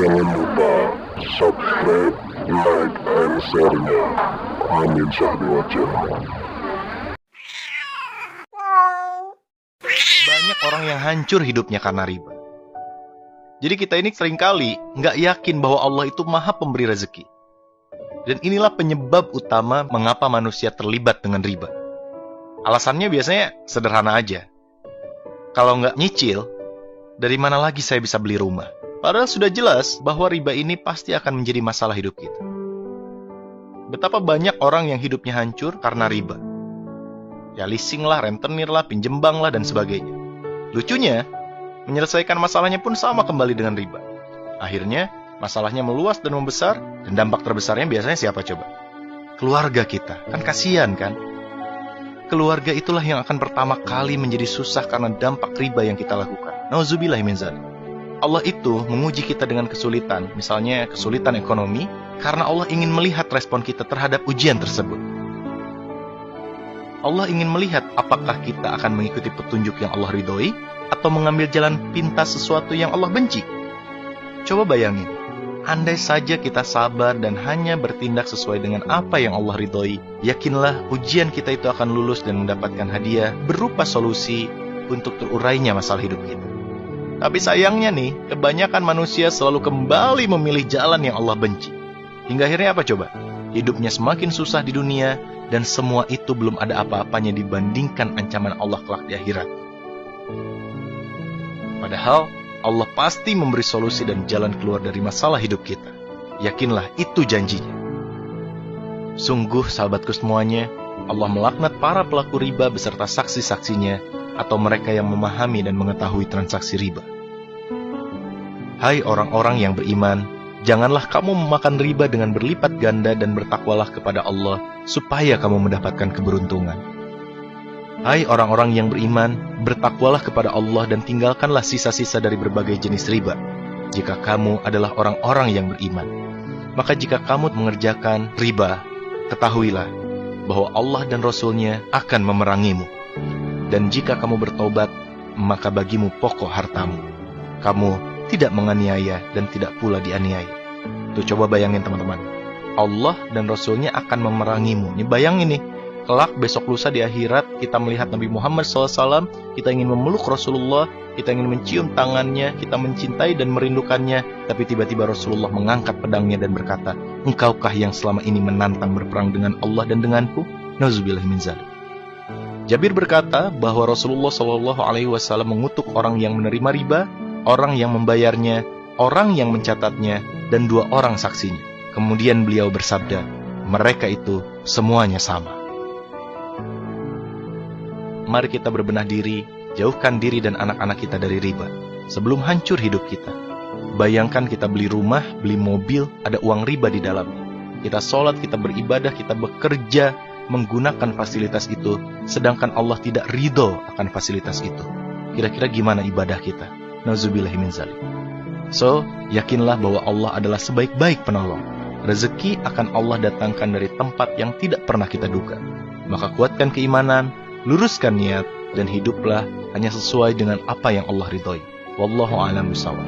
Jangan lupa subscribe, like, and share-nya. Amin syahdi wajah. Banyak orang yang hancur hidupnya karena riba. Jadi kita ini seringkali nggak yakin bahwa Allah itu maha pemberi rezeki. Dan inilah penyebab utama mengapa manusia terlibat dengan riba. Alasannya biasanya sederhana aja. Kalau nggak nyicil, dari mana lagi saya bisa beli rumah? Padahal sudah jelas bahwa riba ini pasti akan menjadi masalah hidup kita. Betapa banyak orang yang hidupnya hancur karena riba. Ya leasing lah, rentenir lah, pinjem bank lah, dan sebagainya. Lucunya, menyelesaikan masalahnya pun sama kembali dengan riba. Akhirnya, masalahnya meluas dan membesar, dan dampak terbesarnya biasanya siapa coba? Keluarga kita. Kan kasihan kan? Keluarga itulah yang akan pertama kali menjadi susah karena dampak riba yang kita lakukan. Nauzubillah min dzalik. Allah itu menguji kita dengan kesulitan, misalnya kesulitan ekonomi, karena Allah ingin melihat respon kita terhadap ujian tersebut. Allah ingin melihat apakah kita akan mengikuti petunjuk yang Allah ridhoi, atau mengambil jalan pintas sesuatu yang Allah benci. Coba bayangin, andai saja kita sabar dan hanya bertindak sesuai dengan apa yang Allah ridhoi, yakinlah ujian kita itu akan lulus dan mendapatkan hadiah berupa solusi untuk terurainya masalah hidup kita. Tapi sayangnya nih, kebanyakan manusia selalu kembali memilih jalan yang Allah benci. Hingga akhirnya apa coba? Hidupnya semakin susah di dunia, dan semua itu belum ada apa-apanya dibandingkan ancaman Allah kelak di akhirat. Padahal, Allah pasti memberi solusi dan jalan keluar dari masalah hidup kita. Yakinlah, itu janjinya. Sungguh, sahabatku semuanya, Allah melaknat para pelaku riba beserta saksi-saksinya, atau mereka yang memahami dan mengetahui transaksi riba. Hai orang-orang yang beriman, janganlah kamu memakan riba dengan berlipat ganda dan bertakwalah kepada Allah, supaya kamu mendapatkan keberuntungan. Hai orang-orang yang beriman, bertakwalah kepada Allah dan tinggalkanlah sisa-sisa dari berbagai jenis riba, jika kamu adalah orang-orang yang beriman. Maka jika kamu mengerjakan riba, ketahuilah bahwa Allah dan Rasul-Nya akan memerangimu. Dan jika kamu bertobat, maka bagimu pokok hartamu. Kamu tidak menganiaya dan tidak pula dianiaya. Tuh coba bayangin teman-teman. Allah dan Rasul-Nya akan memerangimu. Ini bayangin nih, kelak besok lusa di akhirat kita melihat Nabi Muhammad SAW, kita ingin memeluk Rasulullah, kita ingin mencium tangannya, kita mencintai dan merindukannya, tapi tiba-tiba Rasulullah mengangkat pedangnya dan berkata, engkaukah yang selama ini menantang berperang dengan Allah dan denganku? Nauzubillah min dzalik. Jabir berkata bahwa Rasulullah SAW mengutuk orang yang menerima riba, orang yang membayarnya, orang yang mencatatnya, dan 2 orang saksinya. Kemudian beliau bersabda, mereka itu semuanya sama. Mari kita berbenah diri, jauhkan diri dan anak-anak kita dari riba, sebelum hancur hidup kita. Bayangkan kita beli rumah, beli mobil, ada uang riba di dalamnya. Kita sholat, kita beribadah, kita bekerja, menggunakan fasilitas itu, sedangkan Allah tidak ridho akan fasilitas itu. Kira-kira gimana ibadah kita? Nauzubillahi min dzalik. So, yakinlah bahwa Allah adalah sebaik-baik penolong. Rezeki akan Allah datangkan dari tempat yang tidak pernah kita duga. Maka kuatkan keimanan, luruskan niat, dan hiduplah hanya sesuai dengan apa yang Allah ridhoi. Wallahu a'lam bishawab.